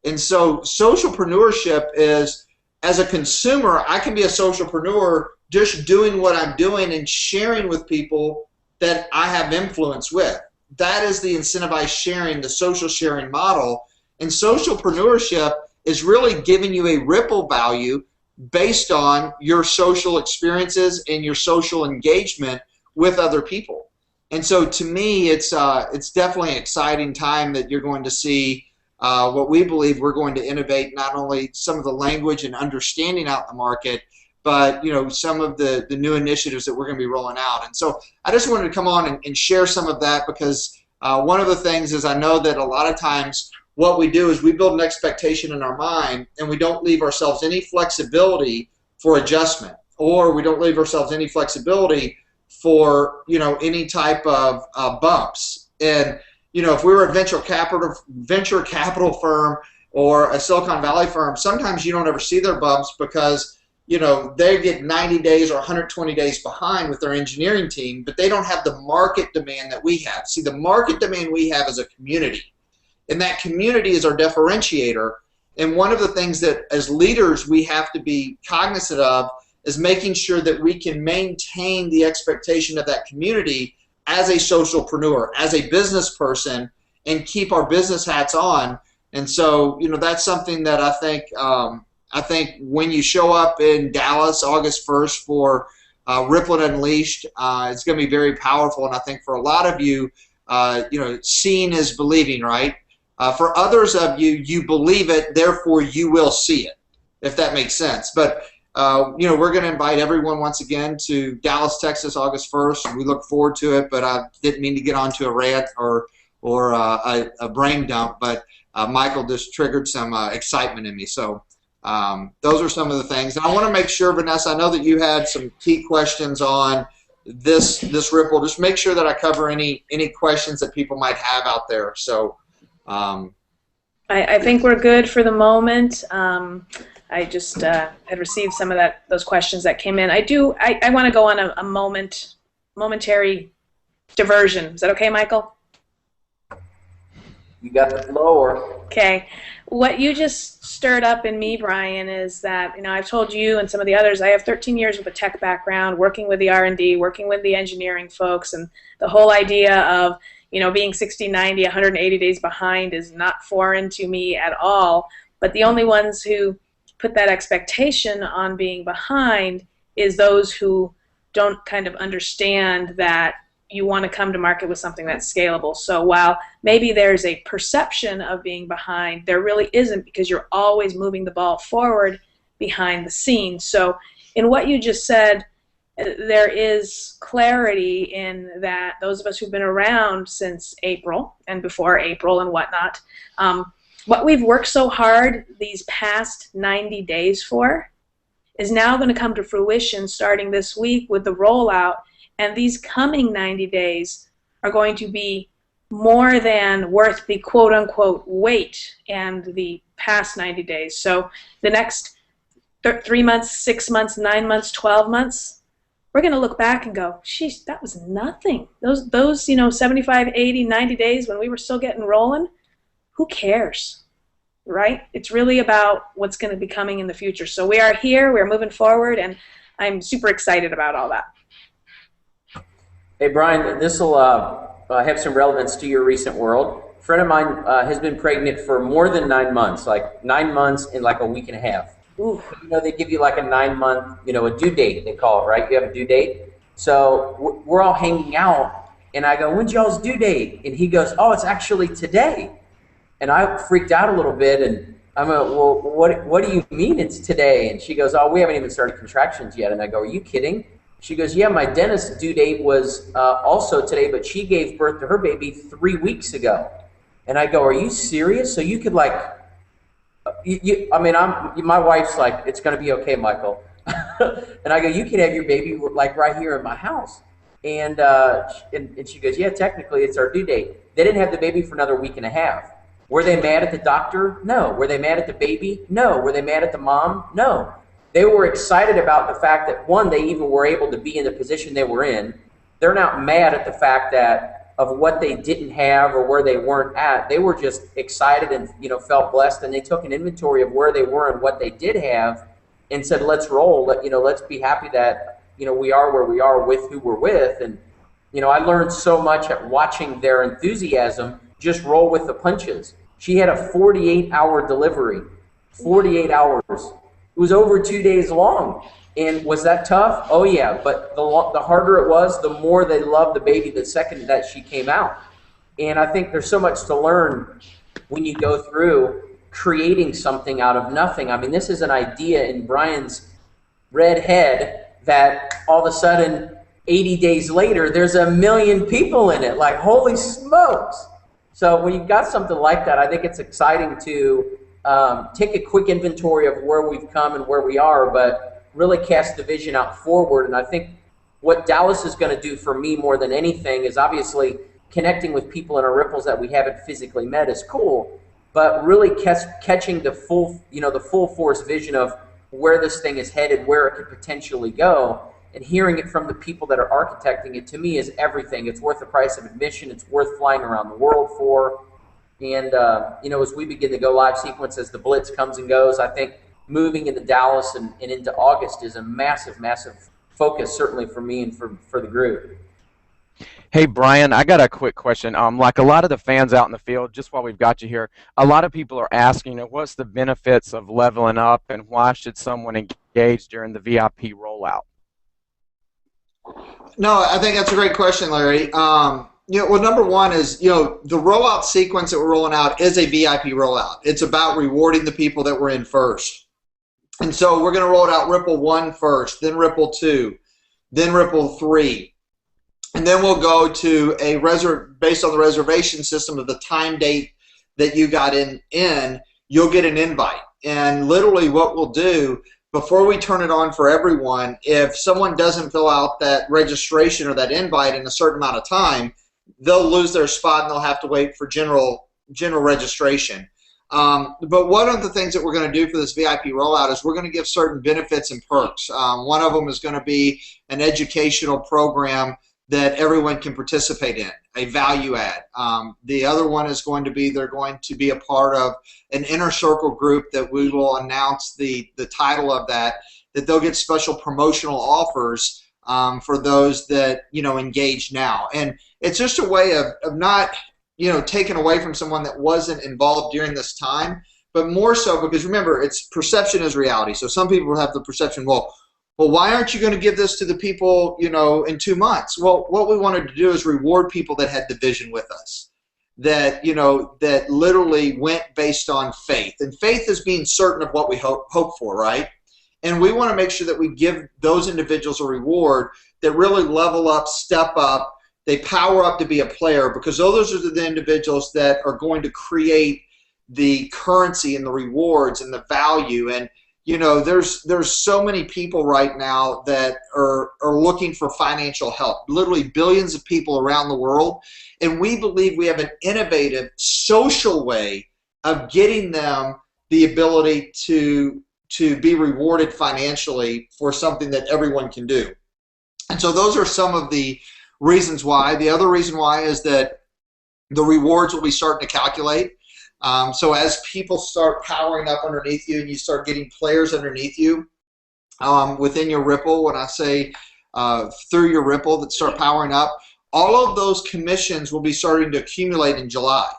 And so socialpreneurship is, as a consumer, I can be a socialpreneur just doing what I'm doing and sharing with people that I have influence with. That is the incentivized sharing, the social sharing model. And socialpreneurship is really giving you a ripple value based on your social experiences and your social engagement with other people. And so to me, it's definitely an exciting time that you're going to see what we believe we're going to innovate, not only some of the language and understanding out in the market, but some of the new initiatives that we're going to be rolling out. And so I just wanted to come on and share some of that, because one of the things is, I know that a lot of times what we do is we build an expectation in our mind, and we don't leave ourselves any flexibility for adjustment, or we don't leave ourselves any flexibility for any type of bumps. And if we were a venture capital firm or a Silicon Valley firm, sometimes you don't ever see their bumps because they get 90 days or 120 days behind with their engineering team, but they don't have the market demand that we have. See, the market demand we have is a community, and that community is our differentiator. And one of the things that as leaders we have to be cognizant of is making sure that we can maintain the expectation of that community as a socialpreneur, as a business person, and keep our business hats on. And so, that's something that I think when you show up in Dallas August 1st for Rippln Unleashed, it's going to be very powerful. And I think for a lot of you, seeing is believing, right? For others of you, you believe it, therefore you will see it, if that makes sense. But we're going to invite everyone once again to Dallas, Texas, August 1st. We look forward to it, but I didn't mean to get onto a rant or a brain dump, but Michael just triggered some excitement in me. So those are some of the things. And I want to make sure, Vanessa, I know that you had some key questions on this Ripple. Just make sure that I cover any questions that people might have out there. So I think we're good for the moment. I just had received some of those questions that came in. I want to go on a momentary diversion. Is that okay, Michael? You got the floor. Okay. What you just stirred up in me, Brian, is that I've told you and some of the others, I have 13 years with a tech background, working with the R&D, working with the engineering folks, and the whole idea of being 60, 90, 180 days behind is not foreign to me at all. But the only ones who put that expectation on being behind is those who don't kind of understand that you want to come to market with something that's scalable. So while maybe there's a perception of being behind, there really isn't, because you're always moving the ball forward behind the scenes. So in what you just said, there is clarity in that those of us who've been around since April and before April and whatnot, what we've worked so hard these past 90 days for is now going to come to fruition starting this week with the rollout, and these coming 90 days are going to be more than worth the quote-unquote wait and the past 90 days. So the next 3 months, 6 months, 9 months, 12 months, we're going to look back and go, sheesh, that was nothing. Those 75, 80, 90 days when we were still getting rolling, who cares, right? It's really about what's going to be coming in the future. So we are here, we're moving forward, and I'm super excited about all that. Hey, Brian, this will have some relevance to your recent world. A friend of mine has been pregnant for more than 9 months, like 9 months in like a week and a half. Ooh. They give you like a 9-month, a due date, they call it, right? You have a due date. So we're all hanging out, and I go, when's y'all's due date? And he goes, oh, it's actually today. And I freaked out a little bit, and I'm like, well, what do you mean it's today? And she goes, oh, we haven't even started contractions yet. And I go, are you kidding? She goes, yeah, my dentist's due date was also today, but she gave birth to her baby 3 weeks ago. And I go, are you serious? So you could like, my wife's like, it's going to be okay, Michael. And I go, you could have your baby like right here in my house. And she goes, yeah, technically it's our due date. They didn't have the baby for another week and a half. Were they mad at the doctor? No. Were they mad at the baby? No. Were they mad at the mom? No. They were excited about the fact that, one, they even were able to be in the position they were in. They're not mad at the fact that of what they didn't have or where they weren't at. They were just excited and felt blessed, and they took an inventory of where they were and what they did have and said, let's roll. Let's be happy that we are where we are with who we're with. And I learned so much at watching their enthusiasm just roll with the punches. She had a 48-hour delivery, 48 hours. It was over 2 days long. And was that tough? Oh, yeah. But the harder it was, the more they loved the baby the second that she came out. And I think there's so much to learn when you go through creating something out of nothing. I mean, this is an idea in Brian's red head that all of a sudden, 80 days later, there's 1 million people in it. Like, holy smokes. So when you've got something like that, I think it's exciting to take a quick inventory of where we've come and where we are, but really cast the vision out forward. And I think what Dallas is going to do for me more than anything is obviously connecting with people in our ripples that we haven't physically met is cool, but really catching the full, the full force vision of where this thing is headed, where it could potentially go, and hearing it from the people that are architecting it, to me, is everything. It's worth the price of admission. It's worth flying around the world for. And, as we begin to go live sequence, as the Blitz comes and goes, I think moving into Dallas and into August is a massive, massive focus, certainly for me and for the group. Hey, Brian, I got a quick question. Like a lot of the fans out in the field, just while we've got you here, a lot of people are asking, what's the benefits of leveling up, and why should someone engage during the VIP rollout? No, I think that's a great question, Larry. Well, number one is, the rollout sequence that we're rolling out is a VIP rollout. It's about rewarding the people that we're in first. And so we're going to roll it out Ripple 1 first, then Ripple 2, then Ripple 3. And then we'll go to based on the reservation system of the time date that you got in, you'll get an invite. And literally what we'll do, before we turn it on for everyone, if someone doesn't fill out that registration or that invite in a certain amount of time, they'll lose their spot and they'll have to wait for general registration. But one of the things that we're going to do for this VIP rollout is we're going to give certain benefits and perks. One of them is going to be an educational program that everyone can participate in, a value add. The other one is going to be they're going to be a part of an inner circle group that we will announce the title of that they'll get special promotional offers for those that engage now. And it's just a way of not taken away from someone that wasn't involved during this time, but more so because, remember, it's perception is reality. So some people have the perception, well, why aren't you going to give this to the people, in 2 months? Well, what we wanted to do is reward people that had the vision with us, that, that literally went based on faith. And faith is being certain of what we hope for, right? And we want to make sure that we give those individuals a reward that really level up, step up, they power up to be a player, because those are the individuals that are going to create the currency and the rewards and the value. And there's so many people right now that are looking for financial help, literally billions of people around the world. And we believe we have an innovative social way of getting them the ability to be rewarded financially for something that everyone can do. And so those are some of the reasons why. The other reason why is that the rewards will be starting to calculate. So as people start powering up underneath you and you start getting players underneath you within your Ripple, when I say through your Ripple that start powering up, all of those commissions will be starting to accumulate in July.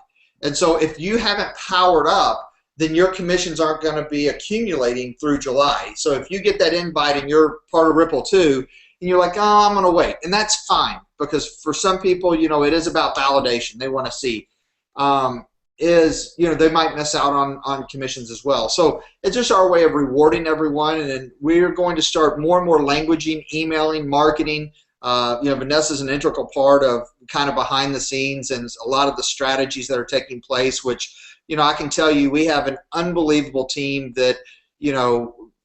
And so if you haven't powered up, then your commissions aren't going to be accumulating through July. So if you get that invite and you're part of Ripple 2, and you're like, oh, I'm going to wait. And that's fine, because for some people, it is about validation. They want to see. They might miss out on commissions as well. So it's just our way of rewarding everyone. And then we're going to start more and more languaging, emailing, marketing. Vanessa's an integral part of kind of behind the scenes and a lot of the strategies that are taking place, which, I can tell you we have an unbelievable team that,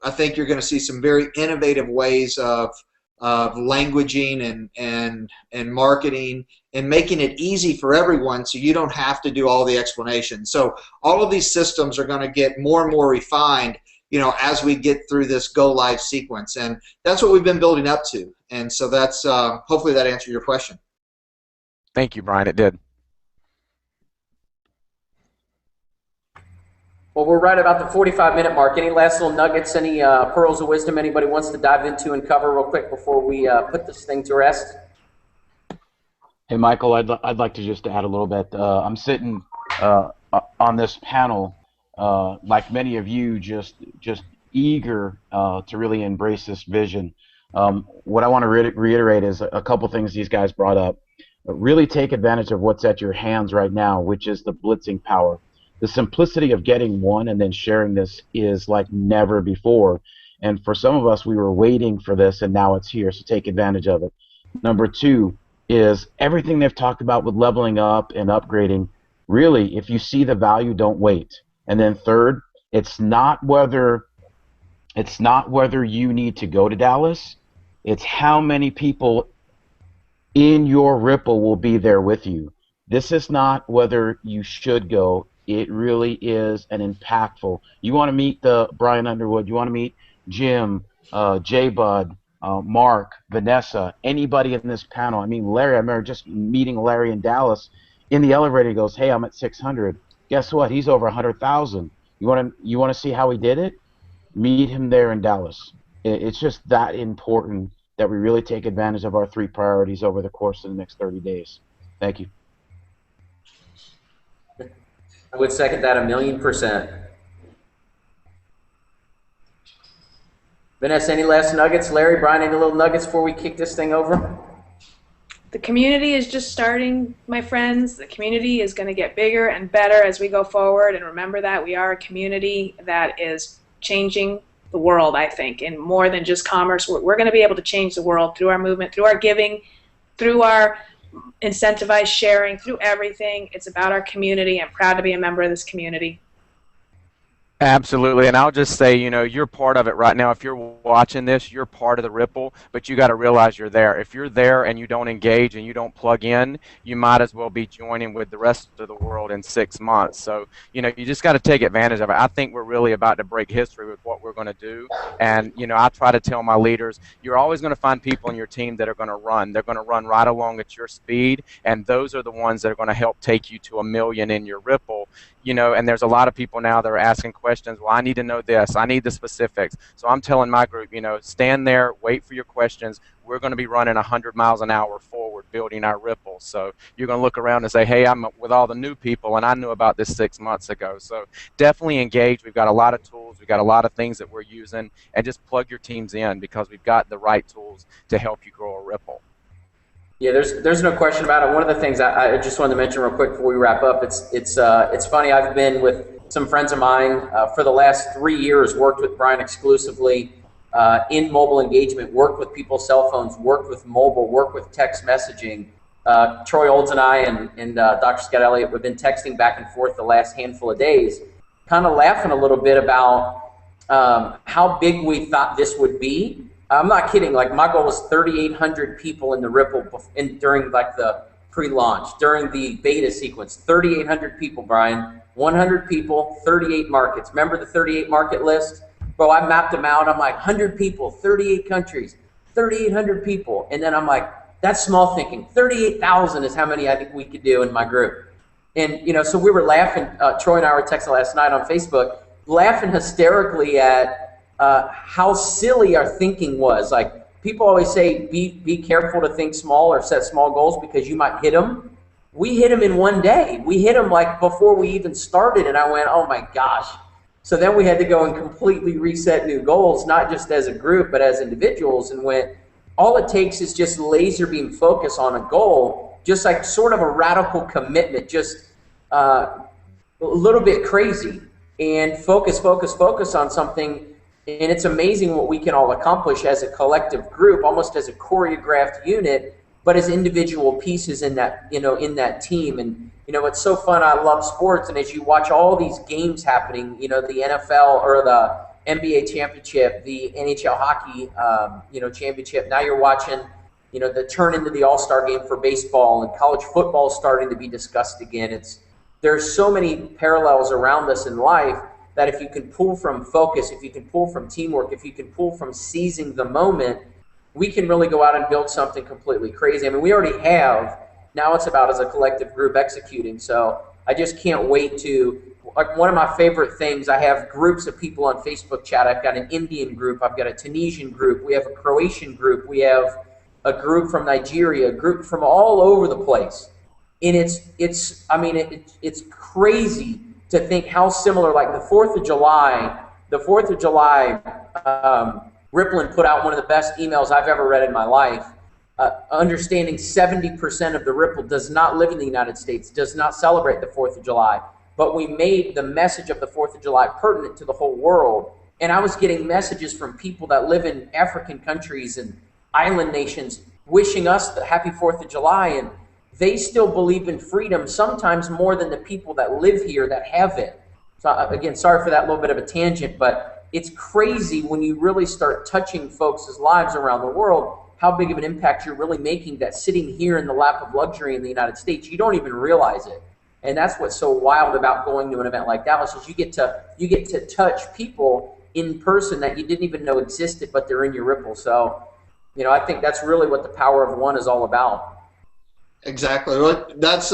I think you're going to see some very innovative ways of languaging and marketing and making it easy for everyone so you don't have to do all the explanations. So all of these systems are going to get more and more refined, as we get through this go live sequence. And that's what we've been building up to. And so that's hopefully that answered your question. Thank you, Brian. It did. Well, we're right about the 45-minute mark. Any last little nuggets, any pearls of wisdom anybody wants to dive into and cover real quick before we put this thing to rest? Hey, Michael, I'd like to just add a little bit. I'm sitting on this panel, like many of you, just eager to really embrace this vision. What I want to reiterate is a couple things these guys brought up. Really take advantage of what's at your hands right now, which is the blitzing power. The simplicity of getting one and then sharing this is like never before. And for some of us, we were waiting for this, and now it's here, so take advantage of it. Number two is everything they've talked about with leveling up and upgrading. Really, if you see the value, don't wait. And then third, it's not whether you need to go to Dallas, it's how many people in your Ripple will be there with you. This is not whether you should go. It really is an impactful. You want to meet Brian Underwood, you want to meet Jim, J Bud, Mark, Vanessa, anybody in this panel. I mean, Larry, I remember just meeting Larry in Dallas. In the elevator, he goes, hey, I'm at 600. Guess what? He's over 100,000. You want to see how he did it? Meet him there in Dallas. It's just that important that we really take advantage of our 3 priorities over the course of the next 30 days. Thank you. I would second that 1,000,000%. Vanessa, any last nuggets? Larry, Brian, any little nuggets before we kick this thing over? The community is just starting, my friends. The community is going to get bigger and better as we go forward. And remember that we are a community that is changing the world, I think, and more than just commerce. We're going to be able to change the world through our movement, through our giving, through our incentivized sharing, through everything. It's about our community. I'm proud to be a member of this community. Absolutely, and I'll just say, you know, you're part of it right now. If you're watching this, you're part of the Ripple, but you got to realize you're there. If you're there and you don't engage and you don't plug in, you might as well be joining with the rest of the world in 6 months. So, you know, you just got to take advantage of it. I think we're really about to break history with what we're going to do, and, you know, I try to tell my leaders, you're always going to find people in your team that are going to run. They're going to run right along at your speed, and those are the ones that are going to help take you to 1 million in your Ripple. You know, and there's a lot of people now that are asking questions. Well, I need to know this. I need the specifics. So I'm telling my group, you know, stand there, wait for your questions. We're going to be running 100 miles an hour forward, building our Ripple. So you're going to look around and say, hey, I'm with all the new people, and I knew about this 6 months ago. So definitely engage. We've got a lot of tools. We've got a lot of things that we're using, and just plug your teams in because we've got the right tools to help you grow a Ripple. Yeah, there's no question about it. One of the things I just wanted to mention real quick before we wrap up, it's funny. I've been with some friends of mine for the last 3 years, worked with Brian exclusively in mobile engagement, worked with people's cell phones, worked with mobile, worked with text messaging. Troy Olds and I and Dr. Scott Elliott have been texting back and forth the last handful of days, kind of laughing a little bit about how big we thought this would be. I'm not kidding. Like, my goal was 3,800 people in the Ripple during like the pre-launch, during the beta sequence. 3,800 people, Brian. 100 people, 38 markets. Remember the 38 market list? Bro, I mapped them out. I'm like, 100 people, 38 countries, 3,800 people. And then I'm like, that's small thinking. 38,000 is how many I think we could do in my group. And, you know, so we were laughing. Troy and I were texting last night on Facebook, laughing hysterically at how silly our thinking was. Like, people always say, be careful to think small or set small goals because you might hit them. We hit them in 1 day. We hit them like before we even started, and I went, oh my gosh. So then we had to go and completely reset new goals, not just as a group, but as individuals, and went, all it takes is just laser beam focus on a goal, just like sort of a radical commitment, just a little bit crazy, and focus on something. And it's amazing what we can all accomplish as a collective group, almost as a choreographed unit, but as individual pieces in that, you know, in that team. And, you know, it's so fun. I love sports. And as you watch all these games happening, you know, the NFL or the NBA championship, the NHL hockey, you know, championship, now you're watching, you know, the turn into the all-star game for baseball, and college football starting to be discussed again. There's so many parallels around us in life that if you can pull from focus, if you can pull from teamwork, if you can pull from seizing the moment, we can really go out and build something completely crazy. I mean, we already have. Now it's about, as a collective group, executing. So I just can't wait to like one of my favorite things, I have groups of people on Facebook chat. I've got an Indian group, I've got a Tunisian group, we have a Croatian group, we have a group from Nigeria, a group from all over the place. And it's crazy to think how similar, like the 4th of July, Rippln put out one of the best emails I've ever read in my life. Understanding 70% of the Ripple does not live in the United States, does not celebrate the 4th of July. But we made the message of the 4th of July pertinent to the whole world. And I was getting messages from people that live in African countries and island nations wishing us the happy 4th of July. And they still believe in freedom, sometimes more than the people that live here that have it. So again, sorry for that little bit of a tangent, but it's crazy when you really start touching folks' lives around the world, how big of an impact you're really making, that sitting here in the lap of luxury in the United States, you don't even realize it. And that's what's so wild about going to an event like Dallas, is you get to touch people in person that you didn't even know existed, but they're in your Ripple. So, I think that's really what the power of one is all about. Exactly. That's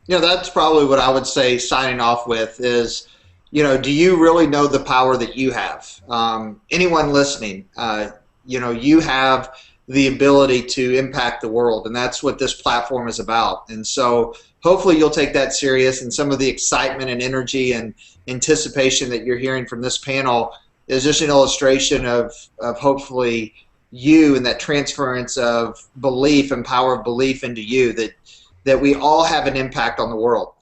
that's probably what I would say signing off with is, do you really know the power that you have? Anyone listening, you have the ability to impact the world, and that's what this platform is about. And so hopefully you'll take that serious, and some of the excitement and energy and anticipation that you're hearing from this panel is just an illustration of hopefully you and that transference of belief and power of belief into you, that we all have an impact on the world.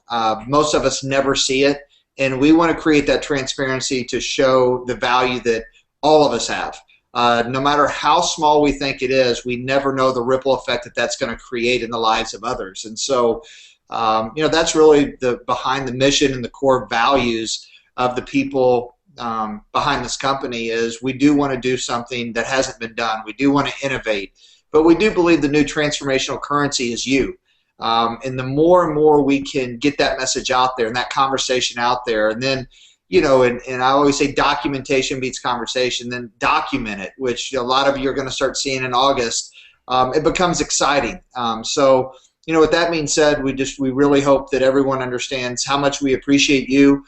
Most of us never see it, and we want to create that transparency to show the value that all of us have. No matter how small we think it is, we never know the ripple effect that that's going to create in the lives of others. And so, that's really behind the mission and the core values of the people behind this company is we do want to do something that hasn't been done. We do want to innovate, but we do believe the new transformational currency is you. And the more and more we can get that message out there and that conversation out there, and then and I always say documentation beats conversation, then document it, which a lot of you are going to start seeing in August. It becomes exciting. So, with that being said, we really hope that everyone understands how much we appreciate you.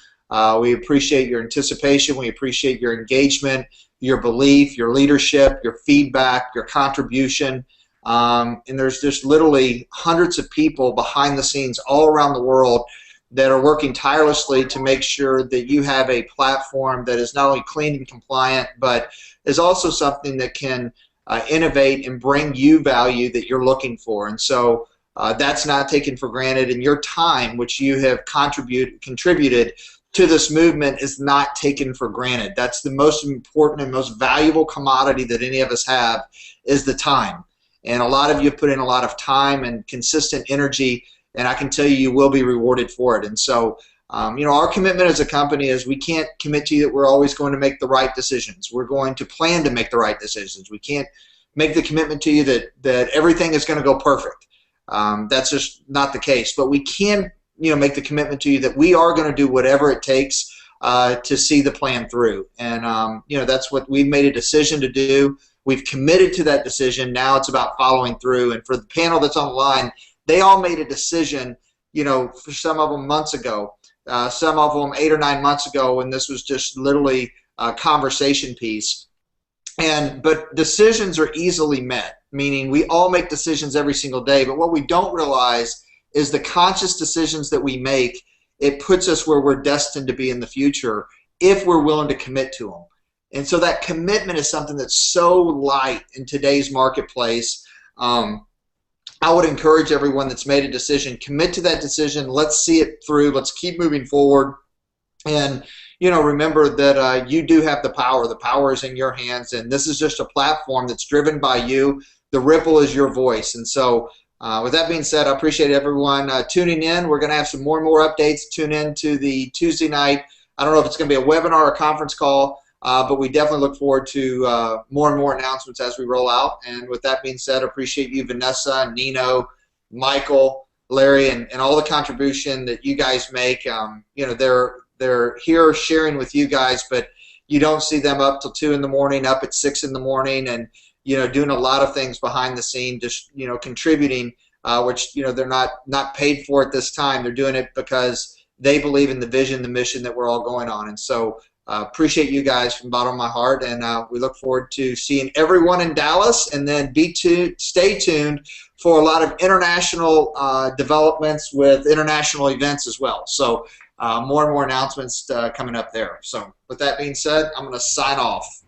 We appreciate your anticipation. We appreciate your engagement, your belief, your leadership, your feedback, your contribution. And there's just literally hundreds of people behind the scenes all around the world that are working tirelessly to make sure that you have a platform that is not only clean and compliant, but is also something that can innovate and bring you value that you're looking for. And so that's not taken for granted, and your time, which you have contributed to this movement, is not taken for granted. That's the most important and most valuable commodity that any of us have, is the time. And a lot of you have put in a lot of time and consistent energy, and I can tell you, you will be rewarded for it. And so, our commitment as a company is we can't commit to you that we're always going to make the right decisions. We're going to plan to make the right decisions. We can't make the commitment to you that everything is going to go perfect. That's just not the case. But we can, make the commitment to you that we are going to do whatever it takes to see the plan through. And, that's what we've made a decision to do. We've committed to that decision. Now it's about following through. And for the panel that's on the line, they all made a decision, for some of them months ago, some of them 8 or 9 months ago, when this was just literally a conversation piece. But decisions are easily met, meaning we all make decisions every single day, but what we don't realize is the conscious decisions that we make, it puts us where we're destined to be in the future if we're willing to commit to them. And so that commitment is something that's so light in today's marketplace. I would encourage everyone that's made a decision, commit to that decision. Let's see it through. Let's keep moving forward. And, remember that you do have the power. The power is in your hands. And this is just a platform that's driven by you. The Ripple is your voice. And so with that being said, I appreciate everyone tuning in. We're going to have some more and more updates. Tune in to the Tuesday night. I don't know if it's going to be a webinar or a conference call. But we definitely look forward to more and more announcements as we roll out. And with that being said, I appreciate you, Vanessa, Nino, Michael, Larry, and all the contribution that you guys make. They're here sharing with you guys, but you don't see them up till 2 in the morning, up at 6 in the morning, and doing a lot of things behind the scene, just contributing, which they're not paid for at this time. They're doing it because they believe in the vision, the mission that we're all going on. And so appreciate you guys from the bottom of my heart, and we look forward to seeing everyone in Dallas, and then stay tuned for a lot of international developments with international events as well. So more and more announcements coming up there. So with that being said, I'm going to sign off.